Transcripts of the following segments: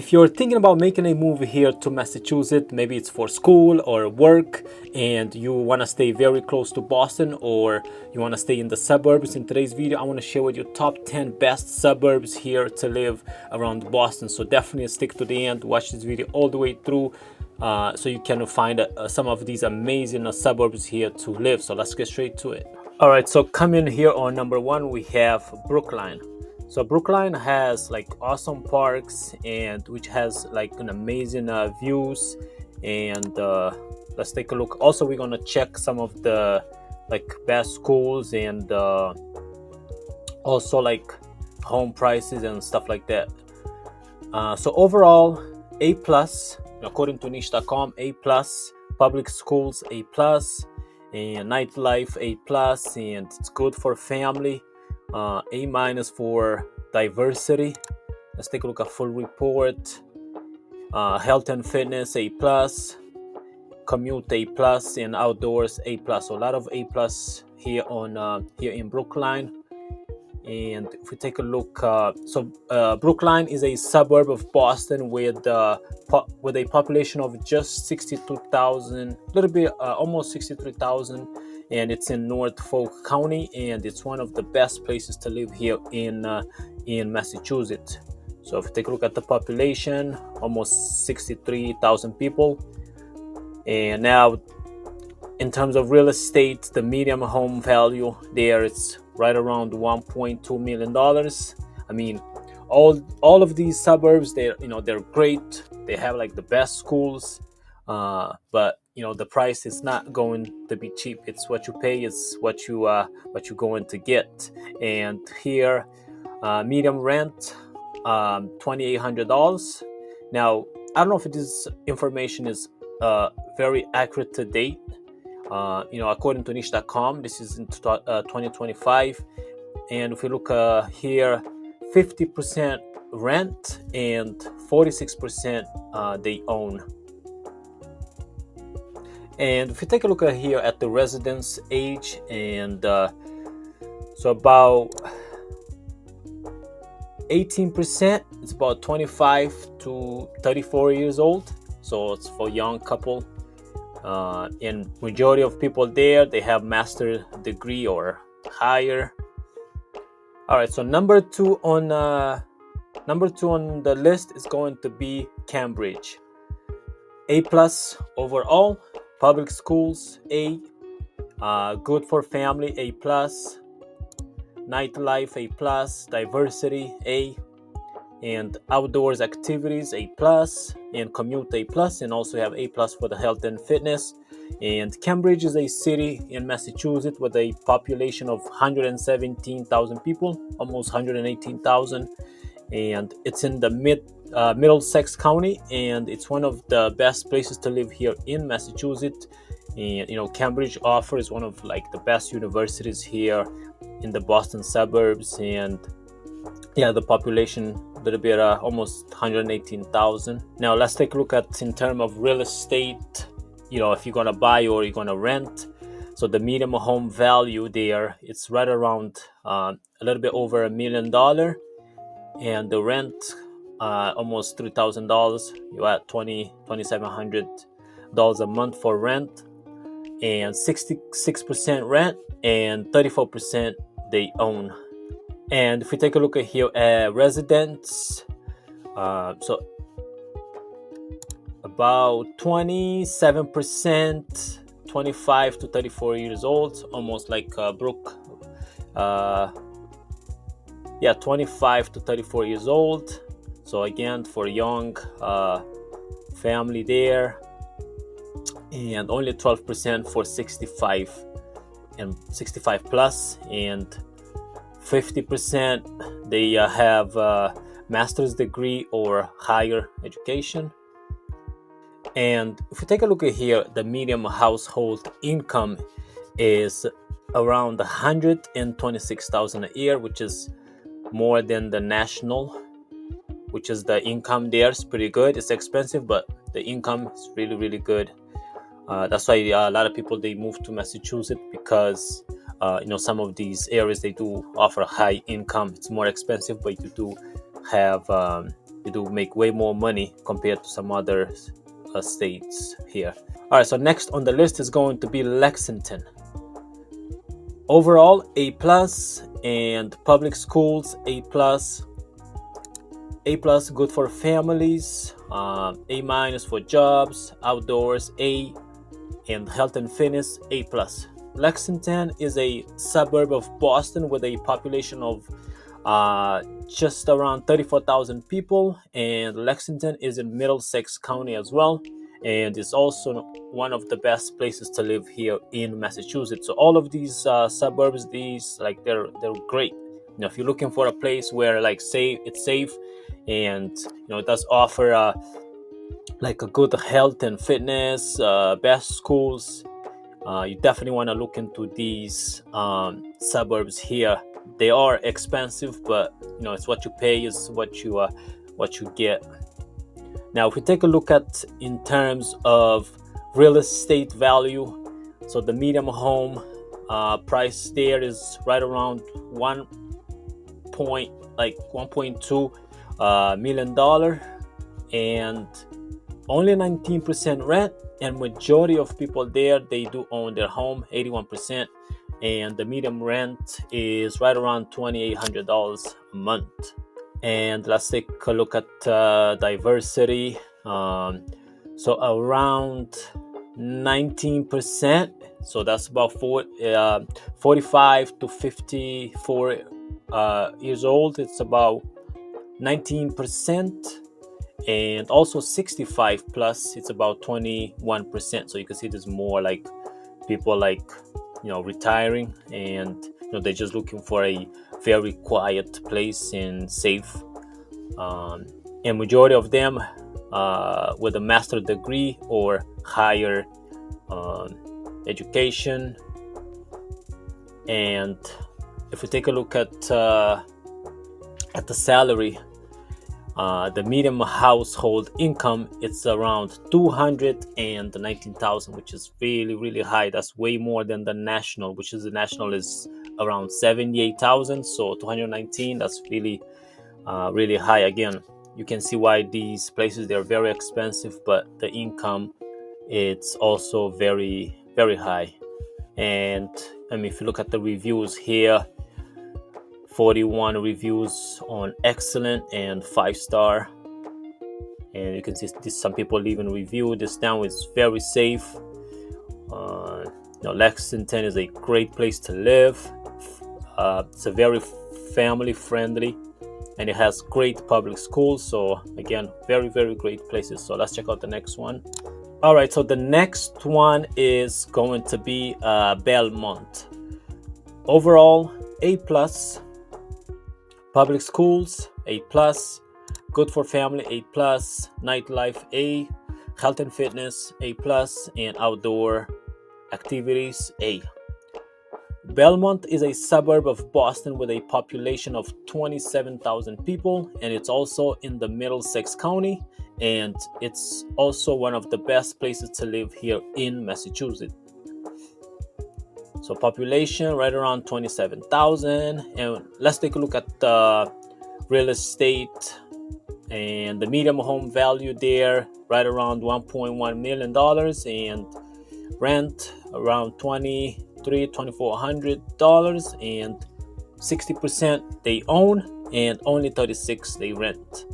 If you're thinking about making a move here to Massachusetts, maybe it's for school or work, and you want to stay very close to Boston, or you want to stay in the suburbs, in today's video I want to share with you top 10 best suburbs here to live around Boston. So definitely stick to the end, watch this video all the way through, so you can find some of these amazing suburbs here to live. So let's get straight to it. All right, so coming here on number one, we have Brookline. So Brookline has like awesome parks, and which has like an amazing views. And let's take a look. Also, we're gonna check some of the like best schools, and also like home prices and stuff like that. So overall, A plus according to niche.com, A plus. Public schools, A plus. And nightlife, A plus, and it's good for family. A minus for diversity. Let's take a look at full report. Health and fitness, A plus. Commute, A plus, and outdoors, A plus. So a lot of A plus here on here in Brookline. And if we take a look, Brookline is a suburb of Boston with a population of just 62,000, a little bit almost 63,000, and it's in Norfolk County, and it's one of the best places to live here in Massachusetts. So if you take a look at the population, almost 63,000 people. And now, in terms of real estate, the median home value there, it's right around $1.2 million. I mean, all of these suburbs, they're great. They have like the best schools, but the price is not going to be cheap. It's what you pay, it's what you're going to get. And here, medium rent, $2,800. Now, I don't know if this information is very accurate to date. According to niche.com, this is in 2025. And if we look here, 50% rent and 46% they own. And if you take a look here at the residence age, and so about 18%, it's about 25 to 34 years old. So it's for young couple. And majority of people there, they have master's degree or higher. All right, so number two on the list is going to be Cambridge. A plus overall. Public schools, A. Good for family, A plus. Nightlife, A plus. Diversity, A. And outdoors activities, A plus. And commute, A plus. And also have A plus for the health and fitness. And Cambridge is a city in Massachusetts with a population of 117,000 people, almost 118,000. And it's in the Middlesex County, and it's one of the best places to live here in Massachusetts. And Cambridge offers one of like the best universities here in the Boston suburbs. And yeah, the population a little bit almost 118,000. Now let's take a look at in terms of real estate, if you're gonna buy or you're gonna rent. So the median home value there, it's right around a little bit over $1 million, and the rent almost $3,000. You're at $2,700 a month for rent, and 66% rent, and 34% they own. And if we take a look at here, residents, so about 27%, 25 to 34 years old, almost like Brooke. 25 to 34 years old. So again, for young family there, and only 12% for 65 and 65 plus, and 50% they have master's degree or higher education. And if you take a look at here, the median household income is around $126,000 a year, which is more than the national, which is the income there is pretty good. It's expensive, but the income is really, really good. That's why a lot of people, they move to Massachusetts, because some of these areas, they do offer high income. It's more expensive, but you do have You do make way more money compared to some other states here. All right, so next on the list is going to be Lexington. Overall, A plus, and public schools A plus. A plus, good for families. A minus for jobs, outdoors A, and health and fitness A plus. Lexington is a suburb of Boston with a population of just around 34,000 people, and Lexington is in Middlesex County as well, and it's also one of the best places to live here in Massachusetts. So all of these suburbs, they're great. If you're looking for a place where it's safe, and it does offer like a good health and fitness, best schools, you definitely want to look into these suburbs here. They are expensive, but it's what you pay is what you get. Now, if we take a look at in terms of real estate value, so the medium home price there is right around $1.2 million, and only 19% rent, and majority of people there, they do own their home, 81%, and the medium rent is right around $2,800 a month. And let's take a look at diversity. So around 19%, so that's about 45 to 54 years old, it's about 19%. And also 65 plus, it's about 21%. So you can see there's more like people retiring, and they're just looking for a very quiet place and safe. And majority of them with a master's degree or higher education. And if we take a look at the salary, the median household income, it's around $219,000, which is really, really high. That's way more than the national, the national is around $78,000. So 219, that's really, really high. Again, you can see why these places, they're very expensive, but the income, it's also very, very high. And if you look at the reviews here, 41 reviews on excellent and 5-star, and you can see some people even review this town is very safe. Lexington is a great place to live. It's a very family friendly, and it has great public schools. So again, very, very great places. So let's check out the next one. All right, so the next one is going to be Belmont. Overall, A plus. Public schools, A plus. Good for family, A plus. Nightlife, A. Health and fitness, A plus. And outdoor activities, A. Belmont is a suburb of Boston with a population of 27,000 people, and it's also in the Middlesex County, and it's also one of the best places to live here in Massachusetts. So population right around 27,000, and let's take a look at the real estate, and the median home value there right around $1.1 million, and rent around $2,400, and 60% they own and only 36% they rent.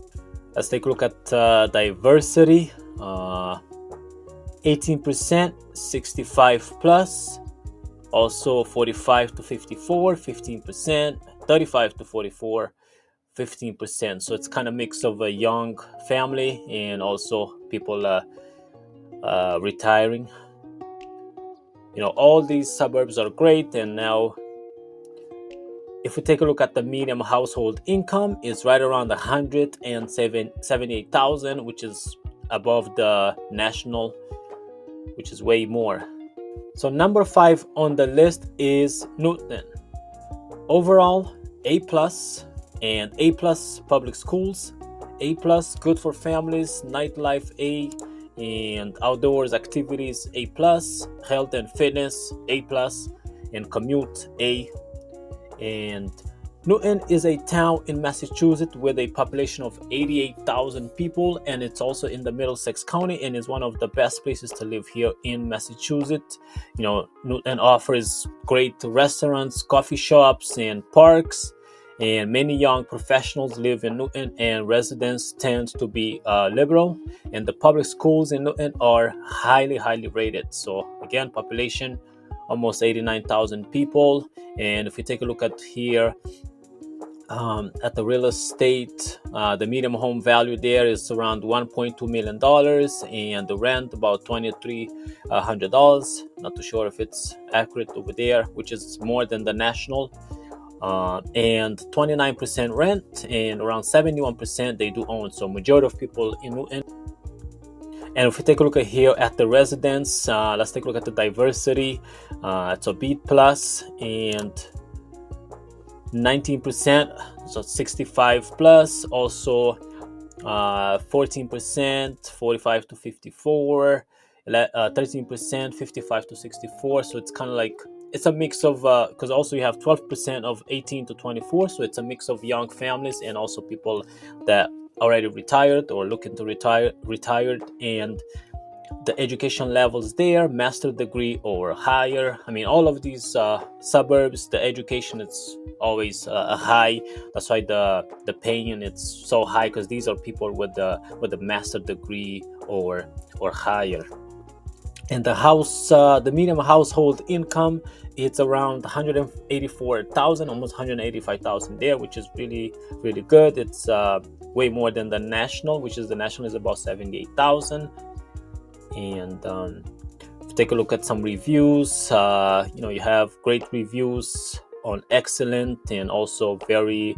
Let's take a look at diversity. 18%, 65 plus. Also 45 to 54, 15%, 35 to 44, 15%. So it's kind of mix of a young family and also people retiring. All these suburbs are great. And now if we take a look at the median household income, it's right around $178,000, which is above the national, which is way more. So number 5 on the list is Newton. Overall, A plus, and A plus public schools, A plus good for families, nightlife A, and outdoors activities A plus, health and fitness A plus, and commute A. And Newton is a town in Massachusetts with a population of 88,000 people, and it's also in the Middlesex County and is one of the best places to live here in Massachusetts. Newton offers great restaurants, coffee shops, and parks, and many young professionals live in Newton, and residents tend to be liberal, and the public schools in Newton are highly rated. So again, population almost 89,000 people. And if you take a look at here, at the real estate, the median home value there is around $1.2 million, and the rent about $2,300. Not too sure if it's accurate over there, which is more than the national. And 29% rent, and around 71% they do own. So majority of people in Newton. And if we take a look at here at the residents, let's take a look at the diversity. It's a B plus, and 19%, so 65 plus. Also 14%, 45 to 54, 13%, 55 to 64. So it's kind of like, it's a mix of, because also you have 12% of 18 to 24. So it's a mix of young families and also people that already retired or looking to retired. And the education levels there, master degree or higher. I mean, all of these suburbs, the education, it's always a high. That's why the paying it's so high, because these are people with the master degree or higher. And the median household income, it's around 184,000, almost 185,000 there, which is really good. It's way more than the national, which is the national is about 78,000. And take a look at some reviews. You have great reviews on excellent and also very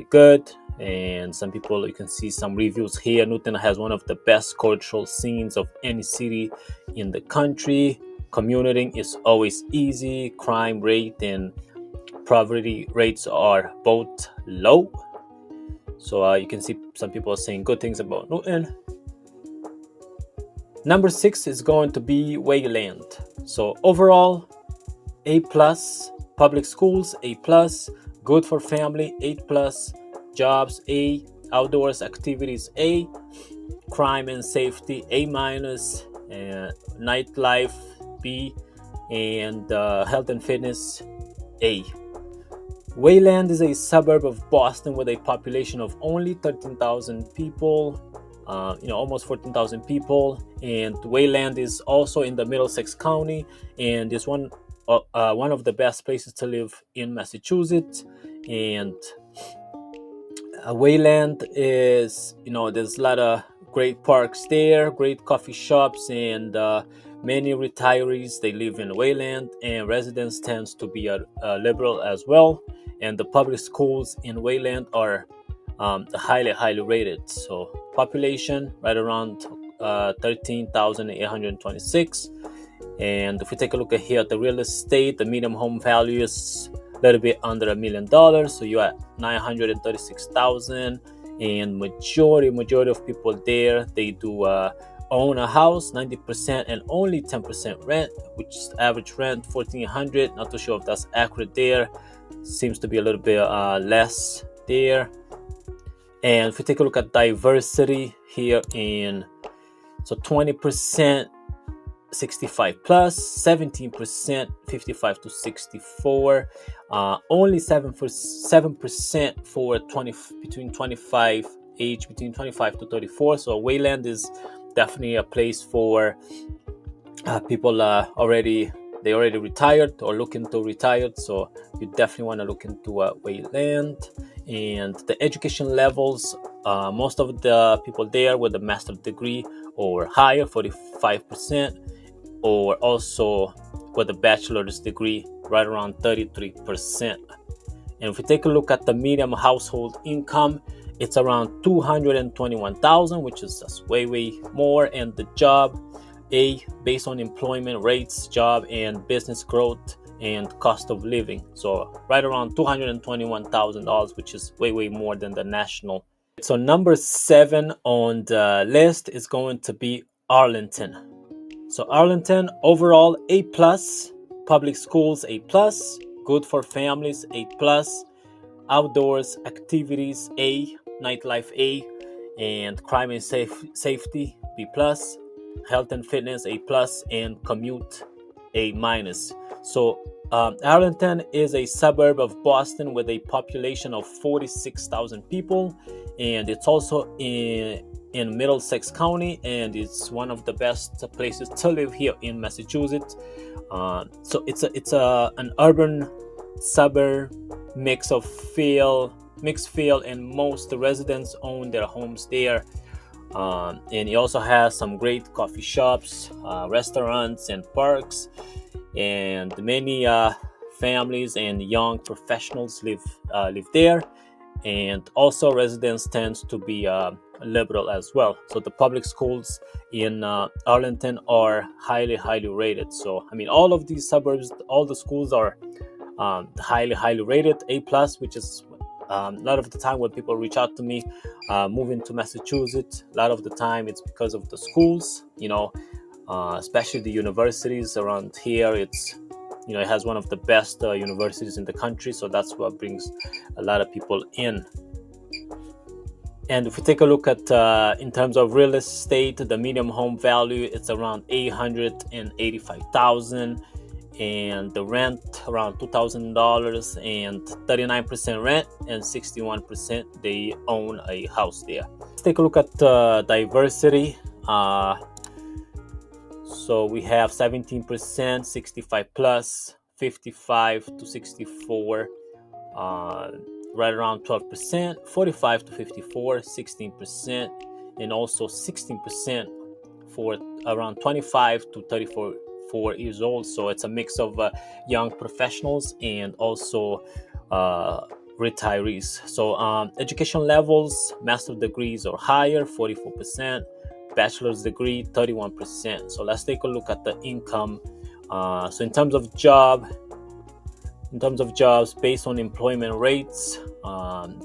good. And some people, you can see some reviews here. Newton has one of the best cultural scenes of any city in the country. Commuting is always easy. Crime rate and poverty rates are both low. So you can see some people are saying good things about Newton. Number 6 is going to be Wayland. So overall, A plus. Public schools, A plus. Good for family, A plus. Jobs, A. Outdoors activities, A. Crime and safety, A minus. Nightlife, B. And health and fitness, A. Wayland is a suburb of Boston with a population of only 13,000 people. Almost 14,000 people. And Wayland is also in the Middlesex County, and is one of the best places to live in Massachusetts. And Wayland is, there's a lot of great parks there, great coffee shops, and many retirees, they live in Wayland, and residents tends to be liberal as well. And the public schools in Wayland are highly rated. So population right around 13,826. And if we take a look at here at the real estate, the median home value is a little bit under $1 million. So you're at 936,000. And majority of people there, they do own a house, 90%, and only 10% rent, which is average rent $1,400. Not too sure if that's accurate there. Seems to be a little bit less there. And if we take a look at diversity here, so 20% 65 plus, 17% 55 to 64, only 7% for between 25 to 34. So Wayland is definitely a place for people already retired or looking to retire. So you definitely want to look into Wayland. And the education levels, most of the people there with a master's degree or higher, 45%, or also with a bachelor's degree, right around 33%. And if we take a look at the median household income, it's around 221,000, which is just way more. And the job, A, based on employment rates, job and business growth and cost of living. So right around $221,000, which is way more than the national. So number 7 on the list is going to be Arlington. So Arlington, overall A plus, public schools A plus, good for families A plus, outdoors activities A, nightlife A, and crime and safety B plus, health and fitness A plus, and commute A minus. So Arlington is a suburb of Boston with a population of 46,000 people, and it's also in Middlesex County, and it's one of the best places to live here in Massachusetts. So it's an urban suburb mixed feel, and most residents own their homes there. And it also has some great coffee shops, restaurants, and parks, and many families and young professionals live there. And also residents tends to be liberal as well. So the public schools in Arlington are highly rated. So I mean, all of these suburbs, all the schools are highly rated A plus, which is a lot of the time when people reach out to me moving to Massachusetts, a lot of the time it's because of the schools, especially the universities around here. It has one of the best universities in the country, so that's what brings a lot of people in. And if we take a look at in terms of real estate, the median home value, it's around $885,000, and the rent around $2,000, and 39% rent, and 61% they own a house there. Let's take a look at diversity. So we have 17%, 65 plus, 55 to 64, right around 12%, 45 to 54, 16%, and also 16% for around 25 to 34 years old. So it's a mix of young professionals and also retirees. So education levels, master's degrees or higher, 44%, bachelor's degree, 31%. So let's take a look at the income. So in terms of jobs, based on employment rates,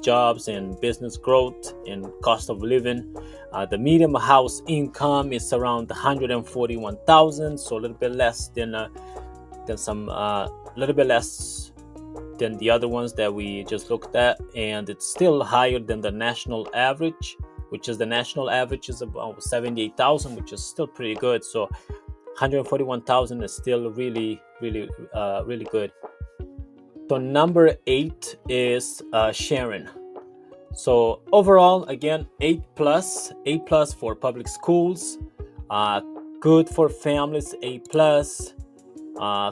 jobs and business growth and cost of living, the median house income is around 141,000. So a little bit less than the other ones that we just looked at, and it's still higher than the national average, which is about 78,000, which is still pretty good. So 141,000 is still really good. So number 8 is Sharon. So overall, again, A plus for public schools, good for families, A plus,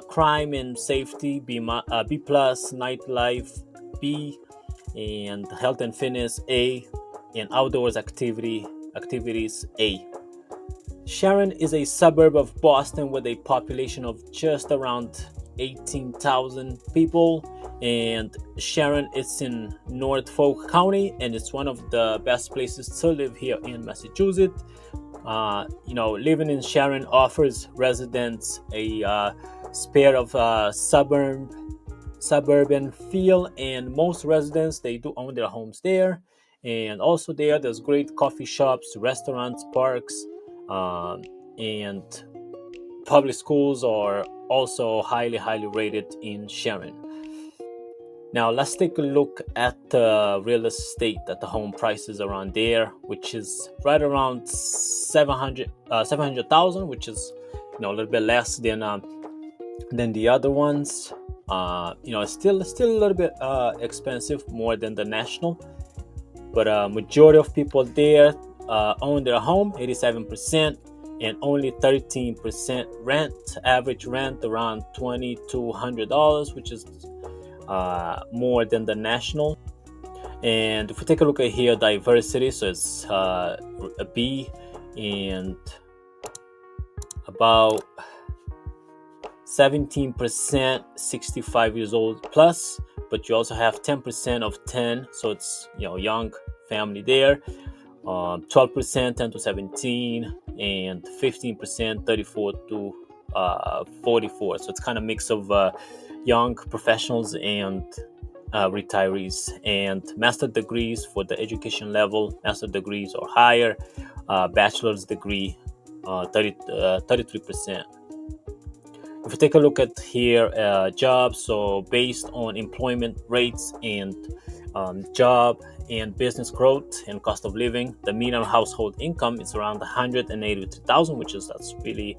crime and safety, B plus, nightlife, B, and health and fitness, A, and outdoors activities, A. Sharon is a suburb of Boston with a population of just around 18,000 people, and Sharon is in Norfolk County, and it's one of the best places to live here in Massachusetts. Living in Sharon offers residents a spare of suburban feel, and most residents, they do own their homes there. And also there's great coffee shops, restaurants, parks, and public schools are also highly rated in Sharon. Now let's take a look at real estate, at the home prices around there, which is right around 700,000, which is a little bit less than the other ones. It's still a little bit expensive, more than the national, but majority of people there own their home, 87%, and only 13% rent. Average rent around $2,200, which is more than the national. And if we take a look at here, diversity, so it's a B, and about 17% 65 years old plus, but you also have 10% of 10, so it's young family there. 12% 10 to 17, and 15% 34 to 44. So it's kind of mix of young professionals and retirees. And master degrees for the education level, master degrees or higher, bachelor's degree, 33%. If we take a look at here, jobs, so based on employment rates and job and business growth and cost of living. The median household income is around 183,000, which is that's really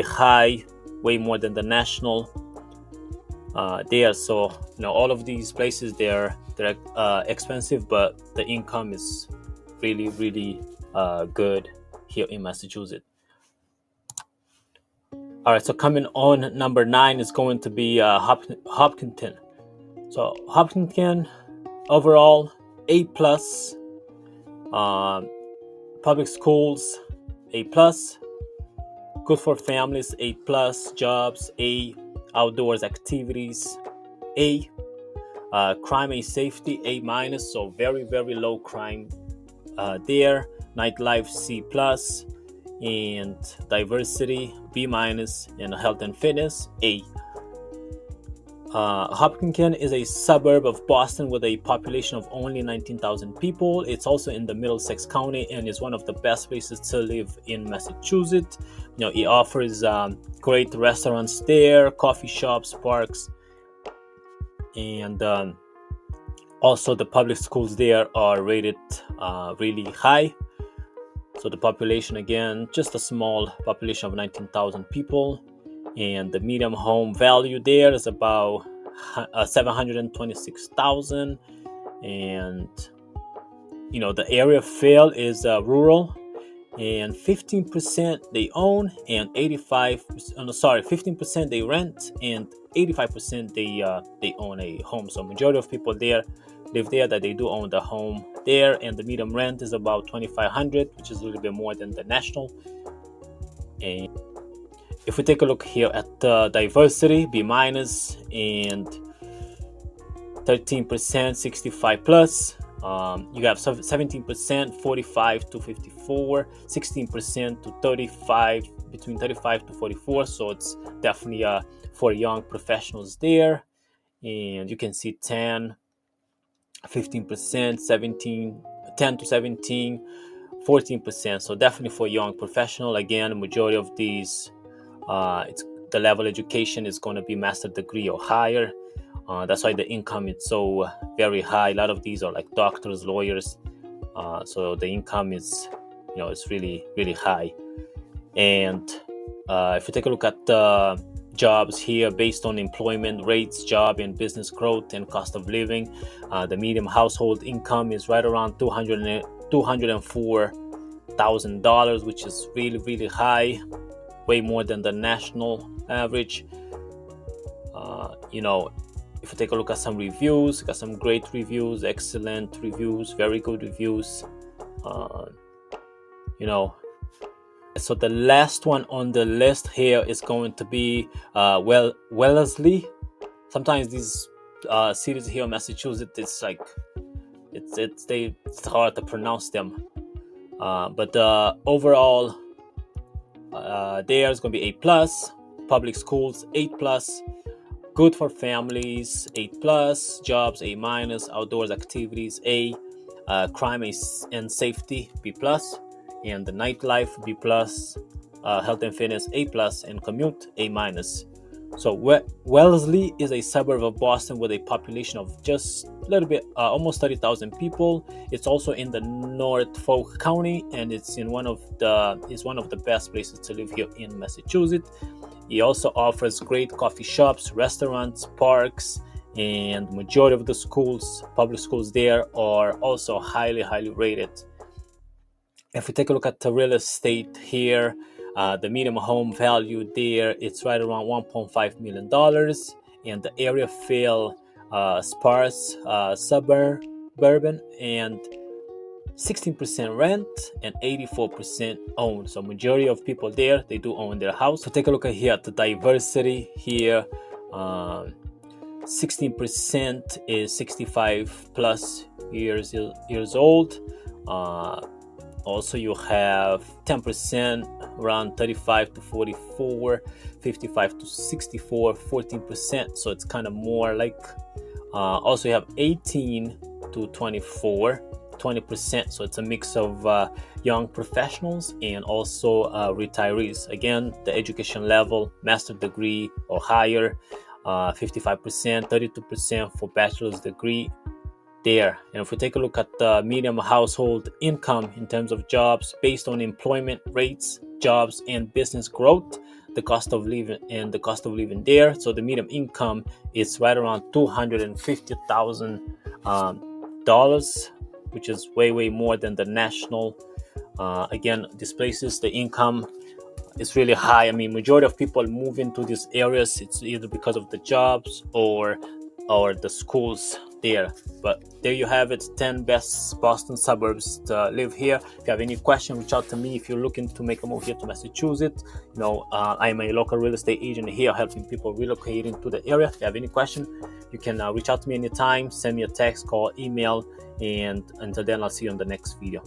high, way more than the national there. So all of these places they're expensive, but the income is really good here in Massachusetts. All right, so coming on number 9 is going to be Hopkinton. So Hopkinton overall A plus, public schools A plus, good for families A plus, jobs A, outdoors activities A, crime and safety A minus, so very low crime there. Nightlife C plus, and diversity B minus, and health and fitness A. Hopkinton is a suburb of Boston with a population of only 19,000 people. It's also in the Middlesex County and is one of the best places to live in Massachusetts. It offers great restaurants there, coffee shops, parks, and also the public schools there are rated really high. So the population, again, just a small population of 19,000 people, and the median home value there is about 726,000. And the area feel is rural, and 15% they own, and 15% they rent, and 85% they own a home. So majority of people there live there that they do own the home there, and the median rent is about 2,500, which is a little bit more than the national. And if we take a look here at the diversity, B minus, and 13% 65 plus. You have 17% 45 to 54, 16% to 35, between 35 to 44. So it's definitely for young professionals there. And you can see 10, 15%, 17, 10 to 17, 14%. So definitely for young professional. Again, the majority of these, it's the level education is going to be master's degree or higher. That's why the income is so very high. A lot of these are like doctors, lawyers. So the income is, it's really high. And if you take a look at the jobs here based on employment rates, job and business growth and cost of living, the median household income is right around $204,000, which is really high, way more than the national average. If you take a look at some reviews, got some great reviews, excellent reviews, very good reviews. So the last one on the list here is going to be Wellesley. Sometimes these cities here in Massachusetts, it's like it's hard to pronounce them. But overall, there's going to be A plus, public schools 8 plus, good for families 8 plus, jobs A minus, outdoors activities A, crime and safety B plus, and the nightlife B plus, health and fitness A plus, and commute A minus. So Wellesley is a suburb of Boston with a population of just a little bit, almost 30,000 people. It's also in the Norfolk County, and it's one of the best places to live here in Massachusetts. It also offers great coffee shops, restaurants, parks, and majority of the public schools there are also highly rated. If we take a look at the real estate here, the median home value there, it's right around $1.5 million, and the area feel sparse, suburban, and 16% rent and 84% own. So majority of people there, they do own their house. So take a look at here at the diversity here. 16% is 65 plus years old. Also, you have 10% around 35 to 44, 55 to 64, 14%. So it's kind of more like, also you have 18 to 24, 20%. So it's a mix of young professionals and also retirees. Again, the education level, master's degree or higher, 55%, 32% for bachelor's degree, there. And if we take a look at the median household income in terms of jobs based on employment rates, jobs, and business growth, the cost of living there. So the median income is right around $250,000, which is way more than the national. Again, this places the income is really high. I mean, majority of people move into these areas. It's either because of the jobs or the schools there. But there you have it, 10 best Boston suburbs to live here. If you have any question, reach out to me. If you're looking to make a move here to Massachusetts, I'm a local real estate agent here helping people relocating to the area. If you have any question, you can reach out to me anytime. Send me a text, call, email, and until then, I'll see you on the next video.